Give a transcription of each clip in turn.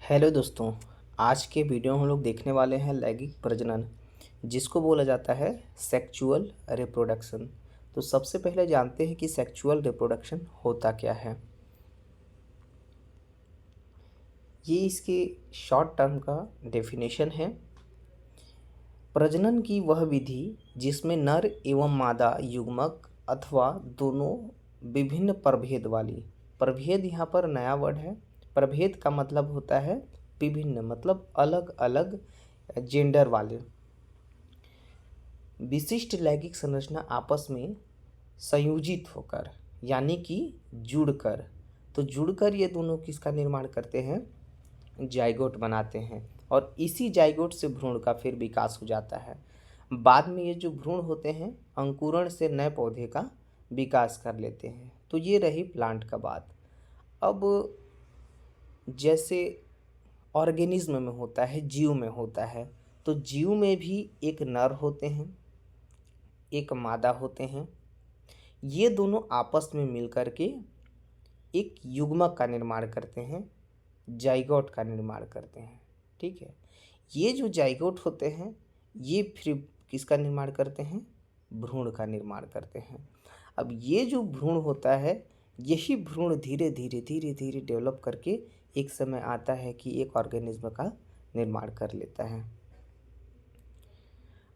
Hello दोस्तों। आज के वीडियो में हम लोग देखने वाले हैं लैंगिक प्रजनन, जिसको बोला जाता है सेक्सुअल रिप्रोडक्शन। तो सबसे पहले जानते हैं कि सेक्सुअल रिप्रोडक्शन होता क्या है। ये इसके शॉर्ट टर्म का डेफिनेशन है। प्रजनन की वह विधि जिसमें नर एवं मादा युग्मक अथवा दोनों विभिन्न प्रभेद वाली, प्रभेद यहाँ पर नया वर्ड है। प्रभेद का मतलब होता है विभिन्न, मतलब अलग अलग जेंडर वाले विशिष्ट लैंगिक संरचना आपस में संयोजित होकर, यानी कि जुड़कर। तो जुड़कर ये दोनों किसका निर्माण करते हैं? जाइगोट बनाते हैं। और इसी जाइगोट से भ्रूण का फिर विकास हो जाता है। बाद में ये जो भ्रूण होते हैं अंकुरण से नए पौधे का विकास कर लेते हैं। तो ये रही प्लांट का बात। अब जैसे ऑर्गेनिज्म में होता है, जीव में होता है, तो जीव में भी एक नर होते हैं, एक मादा होते हैं। ये दोनों आपस में मिलकर के एक युग्मक का निर्माण करते हैं, जाइगोट का निर्माण करते हैं। ठीक है। ये जो जाइगोट होते हैं ये फिर किसका निर्माण करते हैं? भ्रूण का निर्माण करते हैं। अब ये जो भ्रूण होता है, यही भ्रूण धीरे धीरे धीरे धीरे डेवलप करके एक समय आता है कि एक ऑर्गेनिज्म का निर्माण कर लेता है।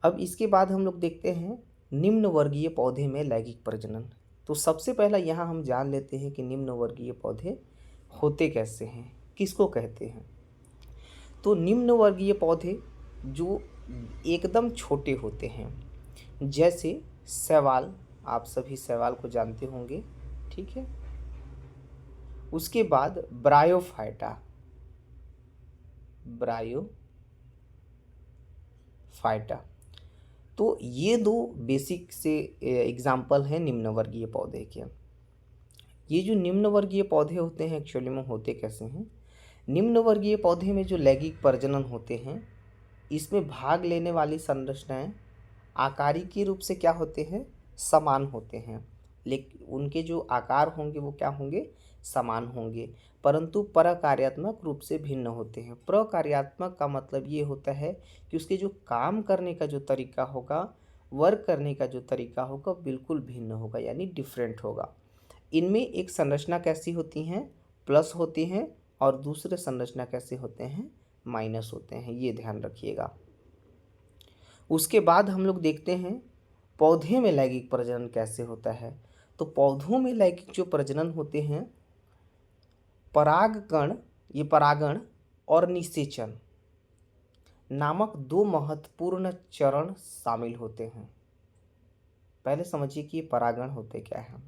अब इसके बाद हम लोग देखते हैं निम्न वर्गीय पौधे में लैंगिक प्रजनन। तो सबसे पहला यहाँ हम जान लेते हैं कि निम्न वर्गीय पौधे होते कैसे हैं, किसको कहते हैं। तो निम्न वर्गीय पौधे जो एकदम छोटे होते हैं, जैसे शैवाल, आप सभी शैवाल को जानते होंगे। ठीक है। उसके बाद ब्रायोफाइटा, ब्रायोफाइटा। तो ये दो बेसिक से एग्जाम्पल हैं निम्न वर्गीय पौधे के। ये जो निम्न वर्गीय पौधे होते हैं एक्चुअली में होते कैसे हैं? निम्न वर्गीय पौधे में जो लैंगिक प्रजनन होते हैं, इसमें भाग लेने वाली संरचनाएं आकारिकी रूप से क्या होते हैं? समान होते हैं। लेकिन उनके जो आकार होंगे वो क्या होंगे? समान होंगे, परंतु प्रकार्यात्मक रूप से भिन्न होते हैं। प्रकार्यात्मक का मतलब ये होता है कि उसके जो काम करने का जो तरीका होगा, वर्क करने का जो तरीका होगा, बिल्कुल भिन्न होगा, यानी डिफरेंट होगा। इनमें एक संरचना कैसी होती हैं? प्लस होती हैं, और दूसरे संरचना कैसे होते हैं? माइनस होते हैं। ये ध्यान रखिएगा। उसके बाद हम लोग देखते हैं पौधे में लैंगिक प्रजनन कैसे होता है। तो पौधों में लैंगिक जो प्रजनन होते हैं, परागकण, ये परागण और निषेचन नामक दो महत्वपूर्ण चरण शामिल होते हैं। पहले समझिए कि ये परागण होते क्या हैं।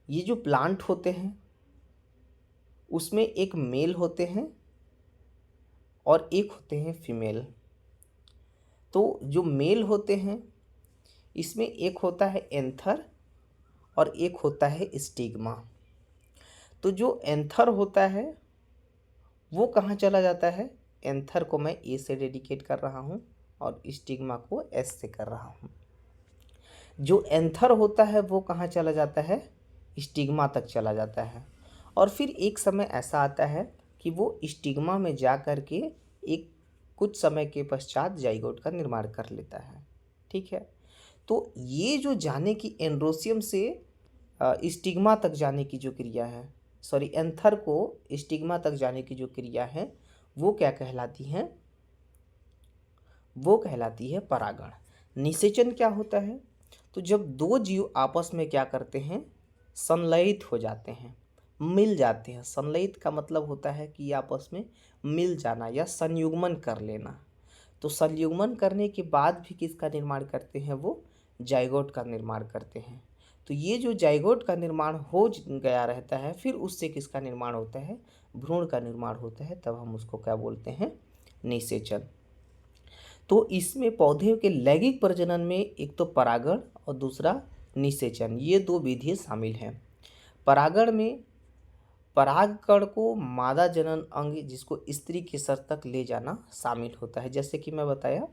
ये जो प्लांट होते हैं उसमें एक मेल होते हैं और एक होते हैं फीमेल। तो जो मेल होते हैं इसमें एक होता है एंथर और एक होता है स्टिग्मा। तो जो एंथर होता है वो कहाँ चला जाता है? एंथर को मैं ए से डेडिकेट कर रहा हूँ और स्टिग्मा को एस से कर रहा हूँ। जो एंथर होता है वो कहाँ चला जाता है? स्टिग्मा तक चला जाता है। और फिर एक समय ऐसा आता है कि वो स्टिग्मा में जा कर के एक कुछ समय के पश्चात जाइगोट का निर्माण कर लेता है। ठीक है। तो ये जो जाने की एंड्रोसियम से स्टिग्मा तक जाने की जो क्रिया है, सॉरी एंथर को स्टिग्मा तक जाने की जो क्रिया है, वो क्या कहलाती है? वो कहलाती है परागण। निषेचन क्या होता है? तो जब दो जीव आपस में क्या करते हैं? संलयित हो जाते हैं, मिल जाते हैं। संलयित का मतलब होता है कि आपस में मिल जाना या संयुग्मन कर लेना। तो संयुग्मन करने के बाद भी किसका निर्माण करते हैं? वो जाइगोट का निर्माण करते हैं। तो ये जो जाइगोट का निर्माण हो गया रहता है, फिर उससे किसका निर्माण होता है? भ्रूण का निर्माण होता है। तब हम उसको क्या बोलते हैं? निषेचन। तो इसमें पौधे के लैंगिक प्रजनन में एक तो परागण और दूसरा निषेचन, ये दो विधियाँ शामिल हैं। परागण में परागकण को मादा जनन अंग, जिसको स्त्री के स्तर तक ले जाना शामिल होता है। जैसे कि मैं बताया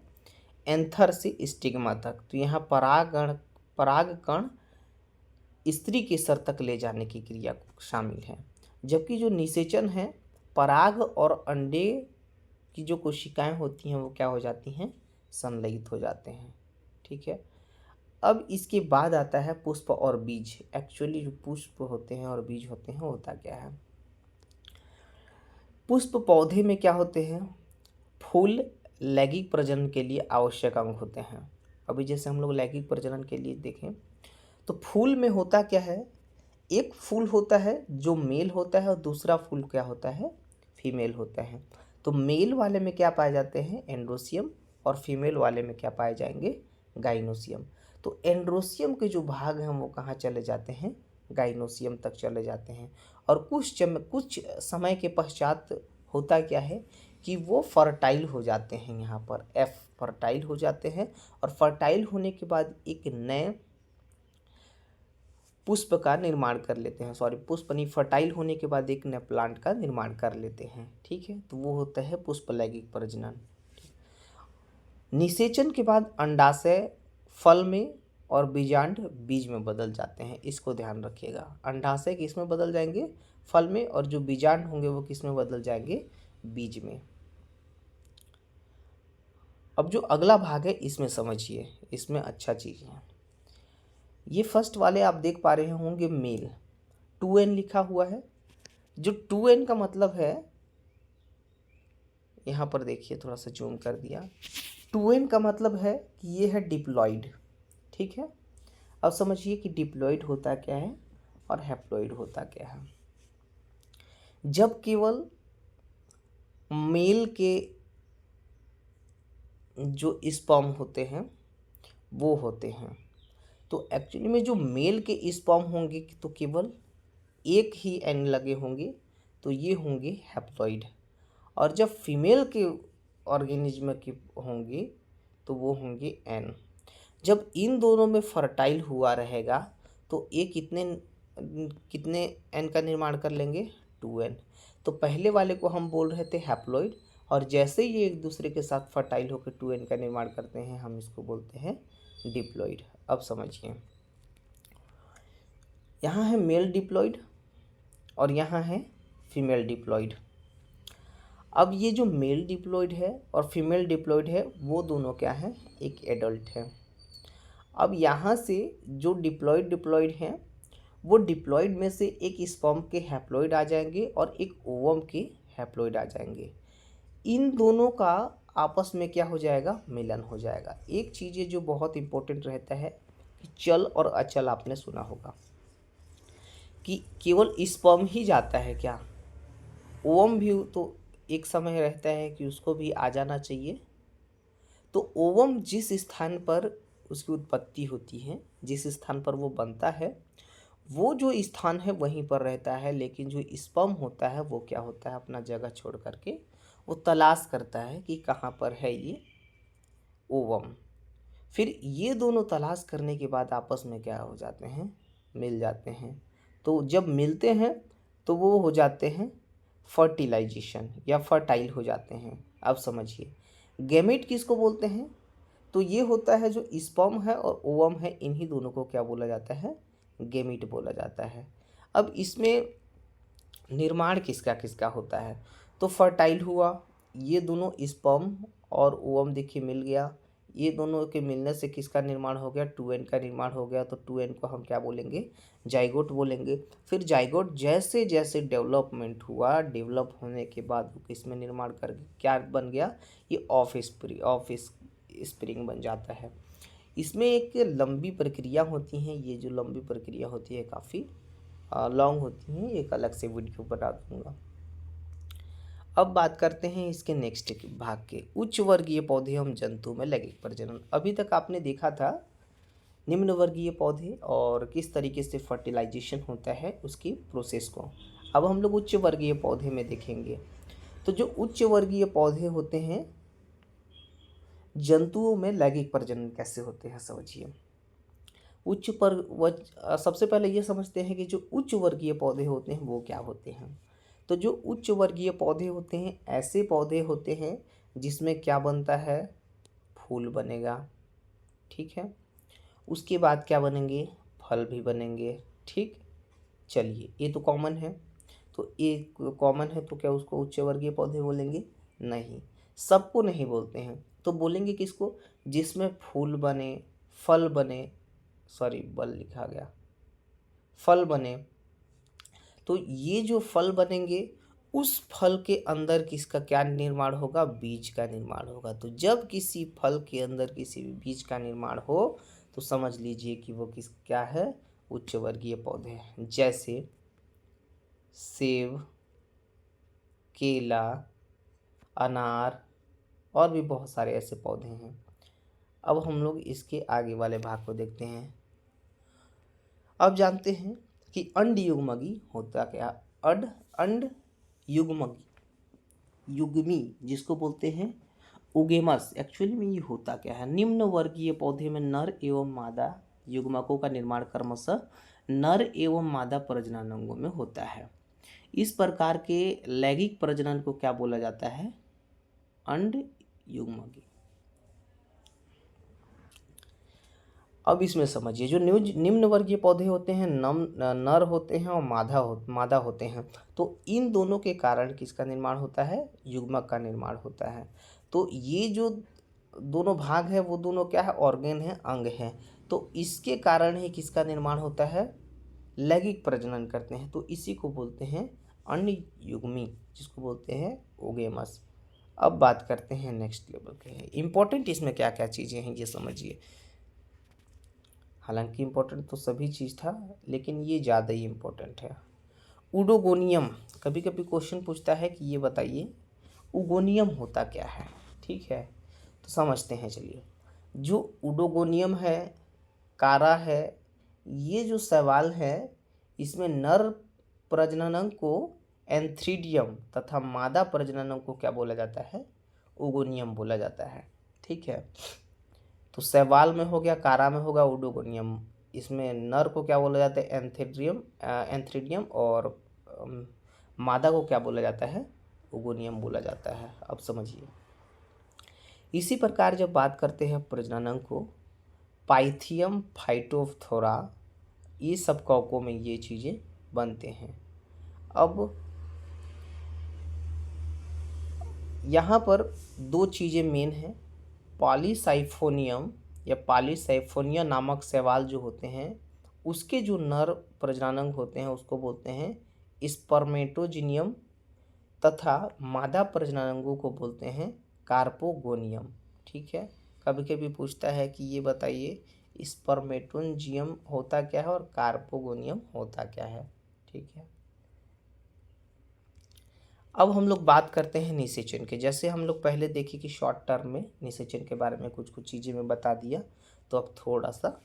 एंथर से स्टिग्मा तक, तो यहाँ परागकण स्त्री के स्तर तक ले जाने की क्रिया शामिल है। जबकि जो निषेचन है पराग और अंडे की जो कोशिकाएं होती हैं वो क्या हो जाती हैं, संलयित हो जाते हैं। ठीक है। अब इसके बाद आता है पुष्प और बीज। एक्चुअली जो पुष्प होते हैं और बीज होते हैं होता क्या है, पुष्प पौधे में क्या होते हैं, फूल लैंगिक प्रजनन के लिए आवश्यक अंग होते हैं। अभी जैसे हम लोग लैंगिक प्रजनन के लिए देखें तो फूल में होता क्या है, एक फूल होता है जो मेल होता है और दूसरा फूल क्या होता है, फीमेल होता है। तो मेल वाले में क्या पाए जाते हैं, एंड्रोसियम, और फीमेल वाले में क्या पाए जाएंगे, गाइनोसियम। तो एंड्रोसियम के जो भाग हैं वो कहाँ चले जाते हैं, गाइनोसियम तक चले जाते हैं। और कुछ समय के पश्चात होता क्या है कि वो फर्टाइल हो जाते हैं, यहाँ पर एफ फर्टाइल हो जाते हैं। और फर्टाइल होने के बाद एक नए पुष्प का निर्माण कर लेते हैं, सॉरी पुष्प नहीं, फर्टाइल होने के बाद एक नए प्लांट का निर्माण कर लेते हैं। ठीक है, तो वो होता है पुष्प लैंगिक प्रजनन। निषेचन के बाद अंडाशय फल में और बीजांड बीज में बदल जाते हैं, इसको ध्यान रखिएगा। अंडाशय किस में बदल जाएंगे, फल में, और जो बीजांड होंगे वो किस में बदल जाएंगे, बीज में। अब जो अगला भाग है इसमें समझिए, इसमें अच्छा चीज़ है। ये फर्स्ट वाले आप देख पा रहे होंगे मेल, 2n लिखा हुआ है। जो 2n का मतलब है, यहाँ पर देखिए थोड़ा सा जूम कर दिया, 2n का मतलब है कि ये है डिप्लॉइड। ठीक है, अब समझिए कि डिप्लॉइड होता क्या है और हैप्लॉइड होता क्या है। जब केवल मेल के जो स्पर्म होते हैं वो होते हैं, तो एक्चुअली में जो मेल के स्पर्म होंगे तो केवल एक ही एन लगे होंगे, तो ये होंगे हैप्लॉइड। और जब फीमेल के ऑर्गेनिज्म के होंगे तो वो होंगे एन। जब इन दोनों में फर्टाइल हुआ रहेगा तो ये कितने कितने एन का निर्माण कर लेंगे, 2n। तो पहले वाले को हम बोल रहे थे हैप्लॉइड, और जैसे ये एक दूसरे के साथ फर्टाइल होकर 2n का निर्माण करते हैं हम इसको बोलते हैं डिप्लॉइड। अब समझिए, यहाँ है मेल डिप्लॉइड और यहाँ है फीमेल डिप्लॉइड। अब ये जो मेल डिप्लॉइड है और फीमेल डिप्लॉइड है वो दोनों क्या है, एक एडल्ट है। अब यहाँ से जो डिप्लॉइड हैं वो डिप्लॉइड में से एक स्पर्म के हैप्लॉइड आ जाएंगे और एक ओवम के हैप्लॉइड आ जाएंगे। इन दोनों का आपस में क्या हो जाएगा, मिलन हो जाएगा। एक चीज़ जो बहुत इंपॉर्टेंट रहता है कि चल और अचल आपने सुना होगा कि केवल स्पर्म ही जाता है क्या, ओवम भी तो एक समय रहता है कि उसको भी आ जाना चाहिए। तो ओवम जिस स्थान पर उसकी उत्पत्ति होती है, जिस स्थान पर वो बनता है, वो जो स्थान है वहीं पर रहता है। लेकिन जो स्पर्म होता है वो क्या होता है, अपना जगह छोड़ करके वो तलाश करता है कि कहाँ पर है ये ओवम। फिर ये दोनों तलाश करने के बाद आपस में क्या हो जाते हैं, मिल जाते हैं। तो जब मिलते हैं तो वो हो जाते हैं फर्टिलाइजेशन या फर्टाइल हो जाते हैं। अब समझिए गैमेट किसको बोलते हैं, तो ये होता है जो स्पर्म है और ओवम है, इन्हीं दोनों को क्या बोला जाता है, गैमीट बोला जाता है। अब इसमें निर्माण किसका किसका होता है, तो फर्टाइल हुआ, ये दोनों स्पर्म और ओवम देखिए मिल गया, ये दोनों के मिलने से किसका निर्माण हो गया, 2n का निर्माण हो गया। तो 2n को हम क्या बोलेंगे, जाइगोट बोलेंगे। फिर जाइगोट जैसे जैसे डेवलपमेंट हुआ, डेवलप होने के बाद वो किस में निर्माण कर क्या बन गया, ये ऑफ स्प्रिंग बन जाता है। इसमें एक लंबी प्रक्रिया होती हैं, ये जो लंबी प्रक्रिया होती है काफ़ी लॉन्ग होती हैं, एक अलग से वीडियो बना दूंगा। अब बात करते हैं इसके नेक्स्ट भाग के, उच्च वर्गीय पौधे एवं जंतु में लैंगिक प्रजनन। अभी तक आपने देखा था निम्न वर्गीय पौधे और किस तरीके से फर्टिलाइजेशन होता है उसकी प्रोसेस को। अब हम लोग उच्च वर्गीय पौधे में देखेंगे। तो जो उच्च वर्गीय पौधे होते हैं, जंतुओं में लैंगिक प्रजनन कैसे होते हैं समझिए। सबसे पहले ये समझते हैं कि जो उच्च वर्गीय पौधे होते हैं वो क्या होते हैं। तो जो उच्च वर्गीय पौधे होते हैं ऐसे पौधे होते हैं जिसमें क्या बनता है, फूल बनेगा। ठीक है, उसके बाद क्या बनेंगे, फल भी बनेंगे। ठीक, चलिए ये तो कॉमन है। तो तो एक कॉमन है तो क्या उसको उच्च वर्गीय पौधे बोलेंगे? नहीं, सबको नहीं बोलते हैं। तो बोलेंगे किसको? जिसमें फूल बने, फल बने, सॉरी बल लिखा गया, फल बने। तो ये जो फल बनेंगे उस फल के अंदर किसका क्या निर्माण होगा? बीज का निर्माण होगा। तो जब किसी फल के अंदर किसी भी बीज का निर्माण हो तो समझ लीजिए कि वो क्या है? उच्च वर्गीय पौधे हैं। जैसे सेब, केला, अनार और भी बहुत सारे ऐसे पौधे हैं। अब हम लोग इसके आगे वाले भाग को देखते हैं। अब जानते हैं कि अंडयुग्मगी होता क्या? अंड युग्मी जिसको बोलते हैं उगेमस, एक्चुअली में ये होता क्या है? निम्न वर्गीय पौधे में नर एवं मादा युग्मकों का निर्माण क्रमशः नर एवं मादा प्रजनन अंगों में होता है। इस प्रकार के लैंगिक प्रजनन को क्या बोला जाता है? अंड युग्मकी। अब इसमें समझिए, जो निम्न वर्गीय पौधे होते हैं नर होते हैं और मादा होते हैं। तो इन दोनों के कारण किसका निर्माण होता है? युग्मक का निर्माण होता है। तो ये जो दोनों भाग है वो दोनों क्या है? ऑर्गेन है, अंग है। तो इसके कारण ही किसका निर्माण होता है? लैंगिक प्रजनन करते हैं। तो इसी को बोलते हैं अंडयुग्मी, जिसको बोलते हैं ओगेमस। अब बात करते हैं नेक्स्ट लेवल के। इंपॉर्टेंट इसमें क्या क्या चीज़ें हैं ये समझिए। हालांकि इम्पोर्टेंट तो सभी चीज़ था, लेकिन ये ज़्यादा ही इम्पोर्टेंट है। उडोगोनियम, कभी कभी क्वेश्चन पूछता है कि ये बताइए उगोनियम होता क्या है। ठीक है, तो समझते हैं। चलिए, जो उडोगोनियम है, कारा है, ये जो सवाल है इसमें नर प्रजनन को एंथ्रीडियम तथा मादा प्रजनन को क्या बोला जाता है? उगोनियम बोला जाता है। ठीक है, तो सवाल में हो गया, कारा में होगा उडोगोनियम। इसमें नर को क्या बोला जाता है? एंथ्रीडियम और मादा को क्या बोला जाता है? उगोनियम बोला जाता है। अब समझिए, इसी प्रकार जब बात करते हैं प्रजनन को, पाइथियम, फाइटोफथोरा, ये सब कॉकों में ये चीज़ें बनते हैं। अब यहाँ पर दो चीज़ें मेन हैं। पॉलीसाइफोनियम या पॉलीसाइफोनिया नामक शैवाल जो होते हैं उसके जो नर प्रजननांग होते हैं उसको बोलते हैं स्पर्मेटोजिनियम, तथा मादा प्रजननांगों को बोलते हैं कार्पोगोनियम। ठीक है, कभी कभी पूछता है कि ये बताइए स्पर्मेटोजियम होता क्या है और कार्पोगोनियम होता क्या है। ठीक है, अब हम लोग बात करते हैं निषेचन के। जैसे हम लोग पहले देखे कि शॉर्ट टर्म में निषेचन के बारे में कुछ कुछ चीज़ें मैं बता दिया, तो अब थोड़ा सा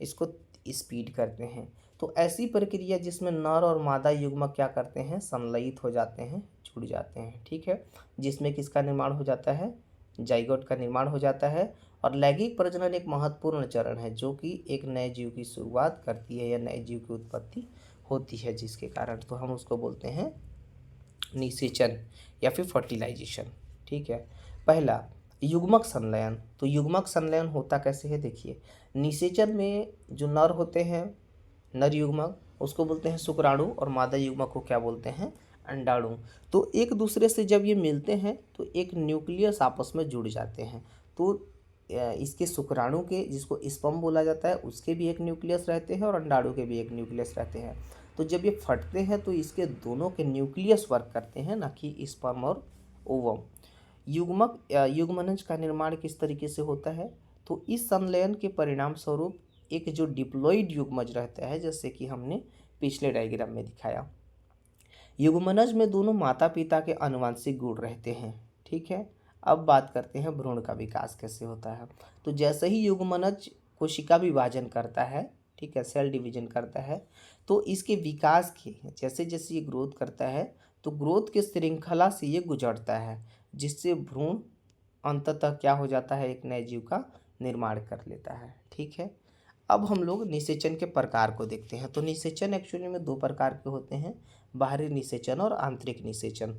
इसको स्पीड करते हैं। तो ऐसी प्रक्रिया जिसमें नर और मादा युग्मक क्या करते हैं? संलयित हो जाते हैं, जुड़ जाते हैं। ठीक है, जिसमें किसका निर्माण हो जाता है? जाइगोट का निर्माण हो जाता है। और लैंगिक प्रजनन एक महत्वपूर्ण चरण है जो कि एक नए जीव की शुरुआत करती है या नए जीव की उत्पत्ति होती है, जिसके कारण तो हम उसको बोलते हैं निषेचन या फिर फर्टिलाइजेशन। ठीक है, पहला युग्मक संलयन। तो युग्मक संलयन होता कैसे है? देखिए, निषेचन में जो नर होते हैं, नर युग्मक, उसको बोलते हैं शुक्राणु, और मादा युग्मक को क्या बोलते हैं? अंडाणु। तो एक दूसरे से जब ये मिलते हैं तो एक न्यूक्लियस आपस में जुड़ जाते हैं। तो इसके शुक्राणु के, जिसको स्पर्म बोला जाता है, उसके भी एक न्यूक्लियस रहते हैं और अंडाणु के भी एक न्यूक्लियस रहते हैं। तो जब ये फटते हैं तो इसके दोनों के न्यूक्लियस वर्क करते हैं, ना कि स्पर्म और ओवम। युग्मनज का निर्माण किस तरीके से होता है? तो इस संलयन के परिणाम स्वरूप एक जो डिप्लॉइड युग्मज रहता है, जैसे कि हमने पिछले डायग्राम में दिखाया, युग्मनज में दोनों माता पिता के आनुवंशिक गुण रहते हैं। ठीक है, अब बात करते हैं भ्रूण का विकास कैसे होता है। तो जैसे ही युग्मनज कोशिका विभाजन करता है, ठीक है, सेल डिवीजन करता है, तो इसके विकास के जैसे जैसे ये ग्रोथ करता है तो ग्रोथ के श्रृंखला से ये गुजरता है, जिससे भ्रूण अंततः क्या हो जाता है? एक नए जीव का निर्माण कर लेता है। ठीक है, अब हम लोग निषेचन के प्रकार को देखते हैं। तो निषेचन एक्चुअली में दो प्रकार के होते हैं, बाहरी निषेचन और आंतरिक निषेचन।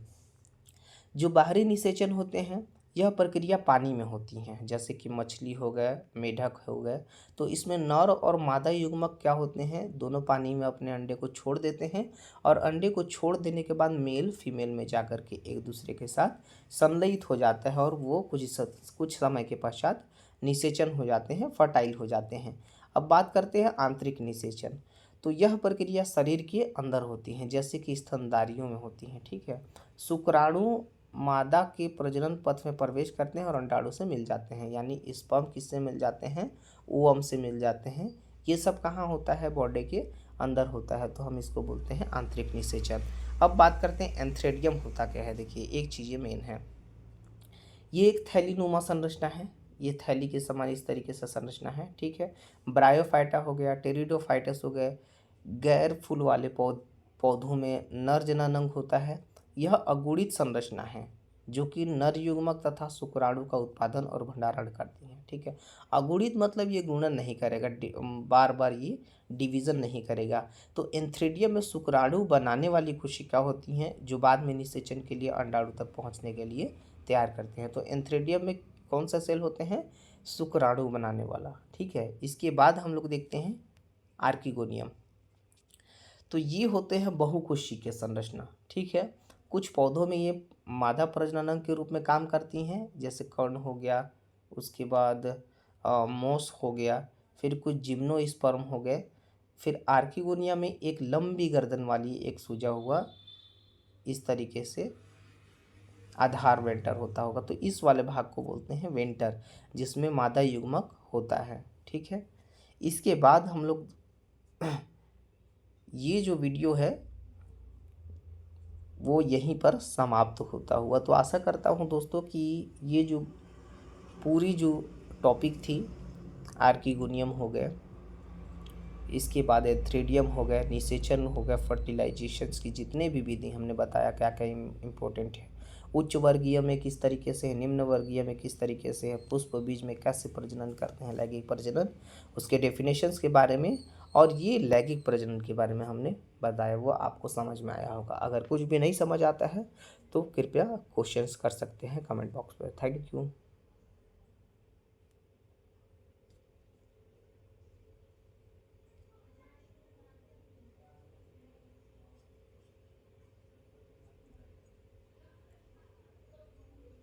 जो बाहरी निषेचन होते हैं यह प्रक्रिया पानी में होती हैं, जैसे कि मछली हो गए, मेढक हो गए। तो इसमें नर और मादा युग्मक क्या होते हैं, दोनों पानी में अपने अंडे को छोड़ देते हैं और अंडे को छोड़ देने के बाद मेल फीमेल में जाकर के एक दूसरे के साथ संलयित हो जाता है और वो कुछ समय के पश्चात निषेचन हो जाते हैं, फर्टाइल हो जाते हैं। अब बात करते हैं आंतरिक निषेचन। तो यह प्रक्रिया शरीर के अंदर होती है, जैसे कि स्तनधारियों में होती है। ठीक है। शुक्राणु मादा के प्रजनन पथ में प्रवेश करते हैं और अंडाणु से मिल जाते हैं, यानी स्पर्म किससे मिल जाते हैं, ओवम से मिल जाते हैं। ये सब कहाँ होता है, बॉडी के अंदर होता है, तो हम इसको बोलते हैं आंतरिक निषेचन। अब बात करते हैं एंथ्रेडियम होता क्या है। देखिए एक चीज़ मेन है, ये एक थैली नुमा संरचना है, ये थैली के समान इस तरीके से संरचना है। ठीक है। ब्रायोफाइटा हो गया, टेरिडोफाइटस हो गए, गैर फूल वाले पौधों में नर जननांग होता है। यह अगुणित संरचना है जो कि नर युग्मक तथा शुक्राणु का उत्पादन और भंडारण करती है। ठीक है। अगुणित मतलब ये गुणन नहीं करेगा, बार बार ये डिवीजन नहीं करेगा। तो एंथ्रेडियम में शुक्राणु बनाने वाली कोशिका होती हैं जो बाद में निषेचन के लिए अंडाणु तक पहुंचने के लिए तैयार करते हैं। तो एंथ्रेडियम में कौन सा सेल होते हैं, शुक्राणु बनाने वाला। ठीक है। इसके बाद हम लोग देखते हैं आर्किगोनियम। तो ये होते हैं बहुकोशिकीय संरचना। ठीक है। कुछ पौधों में ये मादा प्रजनन के रूप में काम करती हैं, जैसे कर्ण हो गया, उसके बाद मोस हो गया, फिर कुछ जिम्नोस्पर्म हो गए। फिर आर्किगोनिया में एक लंबी गर्दन वाली एक सूजा हुआ इस तरीके से आधार वेंटर होता होगा, तो इस वाले भाग को बोलते हैं वेंटर, जिसमें मादा युग्मक होता है। ठीक है। इसके बाद हम लोग ये जो वीडियो है वो यहीं पर समाप्त होता हुआ। तो आशा करता हूँ दोस्तों कि ये जो पूरी जो टॉपिक थी, आर्किगोनियम हो गए, इसके बाद एंथ्रेडियम हो गए, निषेचन हो गया, फर्टिलाइजेशंस की जितने भी विधि हमने बताया क्या क्या इम्पोर्टेंट है, उच्च वर्गीय में किस तरीके से है, निम्न वर्गीय में किस तरीके से है, पुष्प बीज में कैसे प्रजनन करते हैं, लैंगिक प्रजनन, उसके डेफिनेशंस के बारे में और ये लैंगिक प्रजनन के बारे में हमने बताया, वो आपको समझ में आया होगा। अगर कुछ भी नहीं समझ आता है तो कृपया क्वेश्चंस कर सकते हैं कमेंट बॉक्स पर। Thank you.